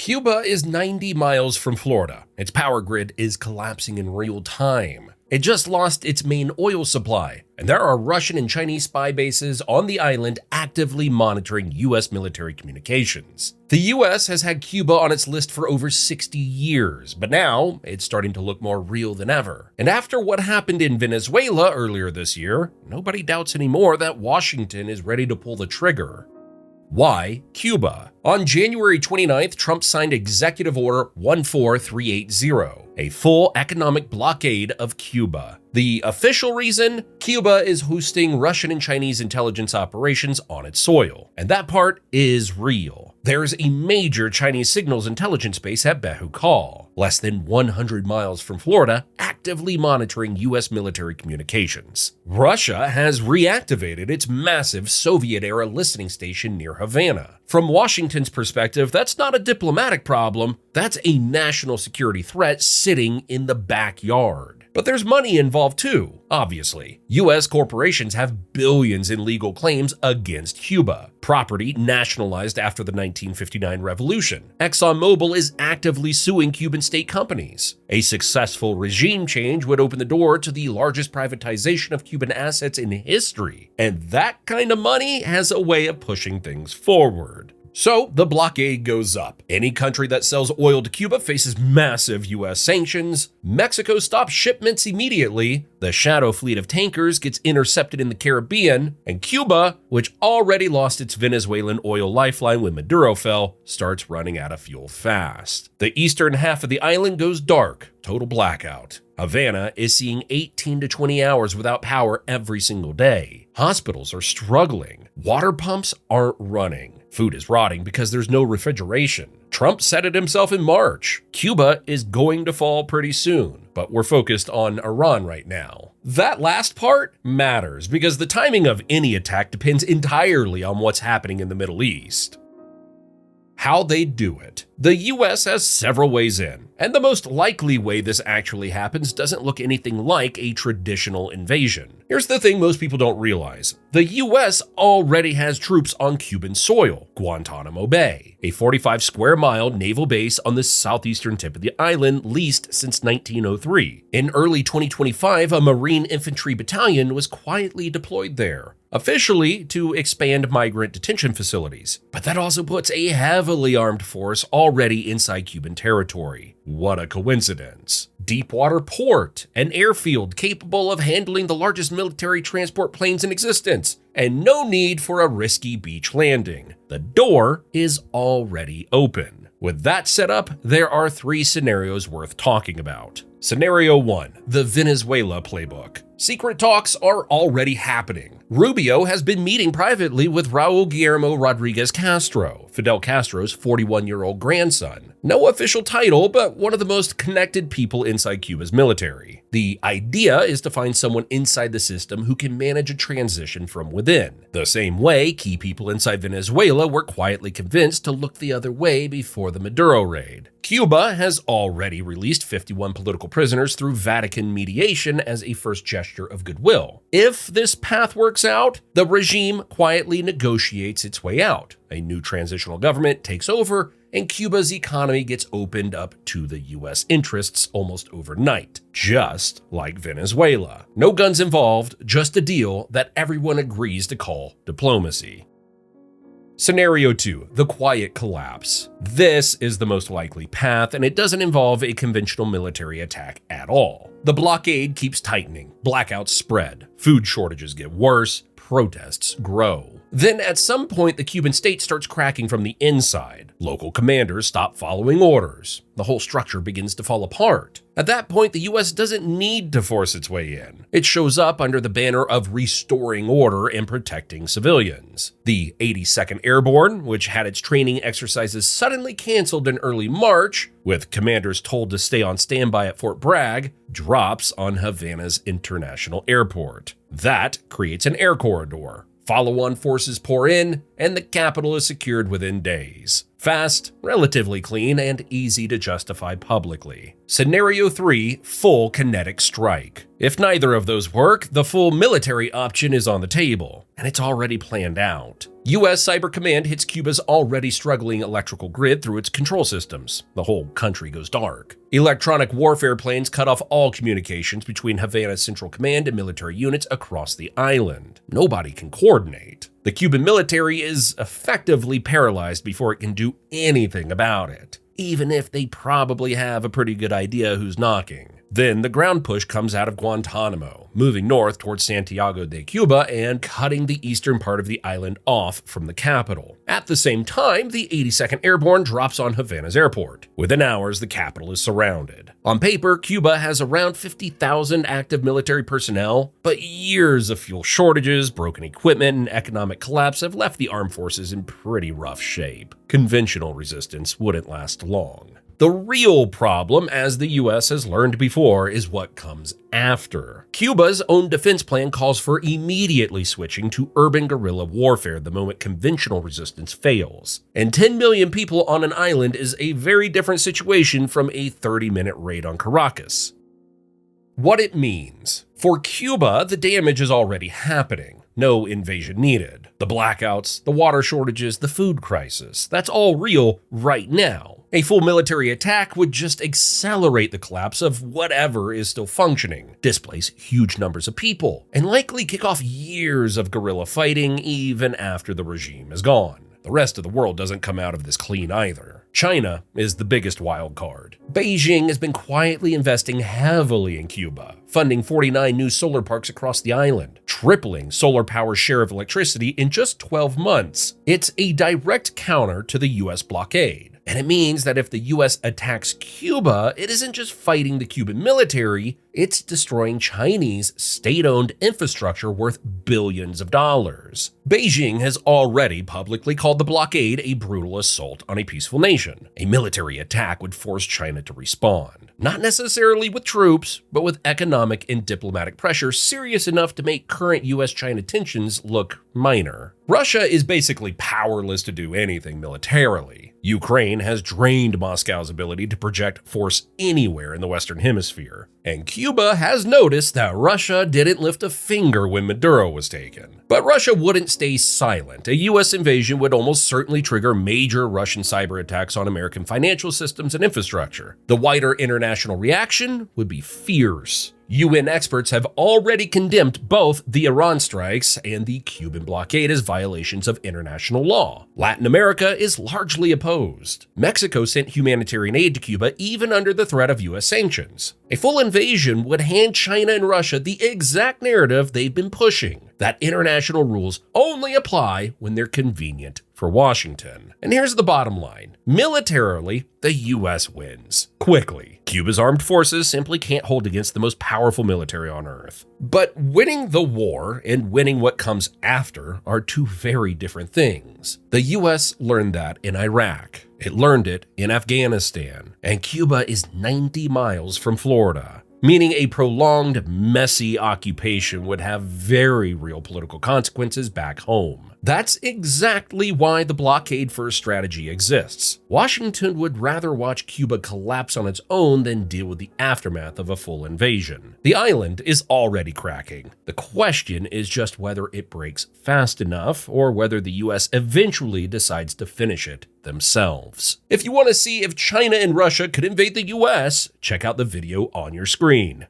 Cuba is 90 miles from Florida. Its power grid is collapsing in real time. It just lost its main oil supply, and there are Russian and Chinese spy bases on the island actively monitoring U.S. military communications. The U.S. has had Cuba on its list for over 60 years, but now it's starting to look more real than ever. And after what happened in Venezuela earlier this year, nobody doubts anymore that Washington is ready to pull the trigger. Why Cuba? On January 29th, Trump signed Executive Order 14380, a full economic blockade of Cuba. The official reason? Cuba is hosting Russian and Chinese intelligence operations on its soil, and that part is real. There's a major Chinese signals intelligence base at Baikal, less than 100 miles from Florida, actively monitoring U.S. military communications. Russia has reactivated its massive Soviet-era listening station near Havana. From Washington's perspective, that's not a diplomatic problem, that's a national security threat sitting in the backyard. But there's money involved too, obviously. U.S. corporations have billions in legal claims against Cuba, property nationalized after the 1959 revolution. ExxonMobil is actively suing Cuban state companies. A successful regime change would open the door to the largest privatization of Cuban assets in history, and that kind of money has a way of pushing things forward. So the blockade goes up. Any country that sells oil to Cuba faces massive U.S. sanctions. Mexico stops shipments immediately. The shadow fleet of tankers gets intercepted in the Caribbean. And Cuba, which already lost its Venezuelan oil lifeline when Maduro fell, starts running out of fuel fast. The eastern half of the island goes dark, total blackout. Havana is seeing 18 to 20 hours without power every single day. Hospitals are struggling. Water pumps aren't running. Food is rotting because there's no refrigeration. Trump said it himself in March. Cuba is going to fall pretty soon, but we're focused on Iran right now. That last part matters because the timing of any attack depends entirely on what's happening in the Middle East. How they do it. The US has several ways in, and the most likely way this actually happens doesn't look anything like a traditional invasion. Here's the thing most people don't realize. The US already has troops on Cuban soil, Guantanamo Bay, a 45 square mile naval base on the southeastern tip of the island leased since 1903. In early 2025, a Marine infantry battalion was quietly deployed there, officially to expand migrant detention facilities. But that also puts a heavily armed force already inside Cuban territory. What a coincidence. Deepwater port, an airfield capable of handling the largest military transport planes in existence, and no need for a risky beach landing. The door is already open. With that set up, there are three scenarios worth talking about. Scenario 1, the Venezuela playbook. Secret talks are already happening. Rubio has been meeting privately with Raul Guillermo Rodriguez Castro, Fidel Castro's 41-year-old grandson. No official title, but one of the most connected people inside Cuba's military. The idea is to find someone inside the system who can manage a transition from within. The same way key people inside Venezuela were quietly convinced to look the other way before the Maduro raid. Cuba has already released 51 political prisoners through Vatican mediation as a first gesture of goodwill. If this path works out, the regime quietly negotiates its way out. A new transitional government takes over, and Cuba's economy gets opened up to the U.S. interests almost overnight, just like Venezuela. No guns involved, just a deal that everyone agrees to call diplomacy. Scenario 2, the quiet collapse. This is the most likely path, and it doesn't involve a conventional military attack at all. The blockade keeps tightening, blackouts spread, food shortages get worse, protests grow. Then at some point, the Cuban state starts cracking from the inside. Local commanders stop following orders. The whole structure begins to fall apart. At that point, the US doesn't need to force its way in. It shows up under the banner of restoring order and protecting civilians. The 82nd Airborne, which had its training exercises suddenly canceled in early March, with commanders told to stay on standby at Fort Bragg, drops on Havana's international airport. That creates an air corridor. Follow-on forces pour in, and the capital is secured within days. Fast, relatively clean, and easy to justify publicly. Scenario 3, full kinetic strike. If neither of those work, the full military option is on the table, and it's already planned out. US Cyber Command hits Cuba's already struggling electrical grid through its control systems. The whole country goes dark. Electronic warfare planes cut off all communications between Havana's Central Command and military units across the island. Nobody can coordinate. The Cuban military is effectively paralyzed before it can do anything about it, even if they probably have a pretty good idea who's knocking. Then the ground push comes out of Guantanamo, moving north towards Santiago de Cuba and cutting the eastern part of the island off from the capital. At the same time, the 82nd Airborne drops on Havana's airport. Within hours, the capital is surrounded. On paper, Cuba has around 50,000 active military personnel, but years of fuel shortages, broken equipment, and economic collapse have left the armed forces in pretty rough shape. Conventional resistance wouldn't last long. The real problem, as the US has learned before, is what comes after. Cuba's own defense plan calls for immediately switching to urban guerrilla warfare the moment conventional resistance fails. And 10 million people on an island is a very different situation from a 30-minute raid on Caracas. What it means. For Cuba, the damage is already happening. No invasion needed. The blackouts, the water shortages, the food crisis, that's all real right now. A full military attack would just accelerate the collapse of whatever is still functioning, displace huge numbers of people, and likely kick off years of guerrilla fighting even after the regime is gone. The rest of the world doesn't come out of this clean either. China is the biggest wild card. Beijing has been quietly investing heavily in Cuba, funding 49 new solar parks across the island, tripling solar power's share of electricity in just 12 months. It's a direct counter to the US blockade. And it means that if the US attacks Cuba, it isn't just fighting the Cuban military, it's destroying Chinese state-owned infrastructure worth billions of dollars. Beijing has already publicly called the blockade a brutal assault on a peaceful nation. A military attack would force China to respond. Not necessarily with troops, but with economic and diplomatic pressure serious enough to make current US-China tensions look minor. Russia is basically powerless to do anything militarily. Ukraine has drained Moscow's ability to project force anywhere in the Western Hemisphere. And Cuba has noticed that Russia didn't lift a finger when Maduro was taken. But Russia wouldn't stay silent. A US invasion would almost certainly trigger major Russian cyber attacks on American financial systems and infrastructure. The wider international reaction would be fierce. UN experts have already condemned both the Iran strikes and the Cuban blockade as violations of international law. Latin America is largely opposed. Mexico sent humanitarian aid to Cuba even under the threat of US sanctions. A full invasion would hand China and Russia the exact narrative they've been pushing, that international rules only apply when they're convenient for Washington. And here's the bottom line. Militarily, the US wins. Quickly. Cuba's armed forces simply can't hold against the most powerful military on Earth. But winning the war and winning what comes after are two very different things. The US learned that in Iraq. It learned it in Afghanistan. And Cuba is 90 miles from Florida, meaning a prolonged, messy occupation would have very real political consequences back home. That's exactly why the blockade-first strategy exists. Washington would rather watch Cuba collapse on its own than deal with the aftermath of a full invasion. The island is already cracking. The question is just whether it breaks fast enough or whether the US eventually decides to finish it themselves. If you want to see if China and Russia could invade the US, check out the video on your screen.